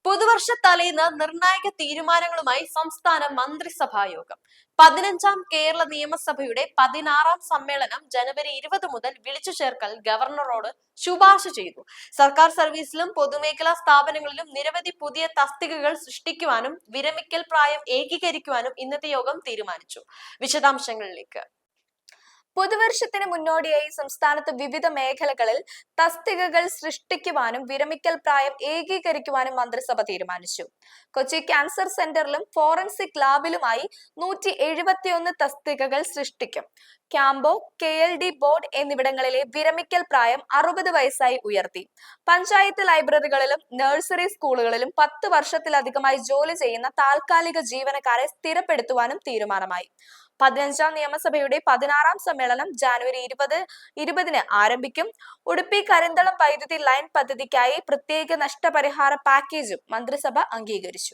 പുതുവർഷ തലേന്ന് നിർണായക തീരുമാനങ്ങളുമായി സംസ്ഥാന മന്ത്രിസഭാ യോഗം. 15ാം കേരള നിയമസഭയുടെ 16ാം സമ്മേളനം ജനുവരി 20 മുതൽ വിളിച്ചു ചേർക്കൽ ഗവർണറോട് ശുപാർശ ചെയ്തു. സർക്കാർ സർവീസിലും പൊതുമേഖലാ സ്ഥാപനങ്ങളിലും നിരവധി പുതിയ തസ്തികകൾ സൃഷ്ടിക്കുവാനും വിരമിക്കൽ പ്രായം ഏകീകരിക്കുവാനും ഇന്നത്തെ യോഗം തീരുമാനിച്ചു. വിശദാംശങ്ങളിലേക്ക്. പുതുവർഷത്തിന് മുന്നോടിയായി സംസ്ഥാനത്ത് വിവിധ മേഖലകളിൽ തസ്തികകൾ സൃഷ്ടിക്കുവാനും വിരമിക്കൽ പ്രായം ഏകീകരിക്കുവാനും മന്ത്രിസഭ തീരുമാനിച്ചു. കൊച്ചി ക്യാൻസർ സെന്ററിലും ഫോറൻസിക് ലാബിലുമായി 171 തസ്തികകൾ സൃഷ്ടിക്കും. ക്യാമ്പോ, KLD ബോർഡ് എന്നിവിടങ്ങളിലെ വിരമിക്കൽ പ്രായം 60 വയസ്സായി ഉയർത്തി. പഞ്ചായത്ത് ലൈബ്രറികളിലും നഴ്സറി സ്കൂളുകളിലും 10 വർഷത്തിലധികമായി ജോലി ചെയ്യുന്ന താൽക്കാലിക ജീവനക്കാരെ സ്ഥിരപ്പെടുത്തുവാനും തീരുമാനമായി. 15ാം നിയമസഭയുടെ 16ാം സമ്മേളനം ജനുവരി 20 ആരംഭിക്കും. ഉടുപ്പി കരിന്തളം വൈദ്യുതി ലൈൻ പദ്ധതിക്കായി പ്രത്യേക നഷ്ടപരിഹാര പാക്കേജും മന്ത്രിസഭ അംഗീകരിച്ചു.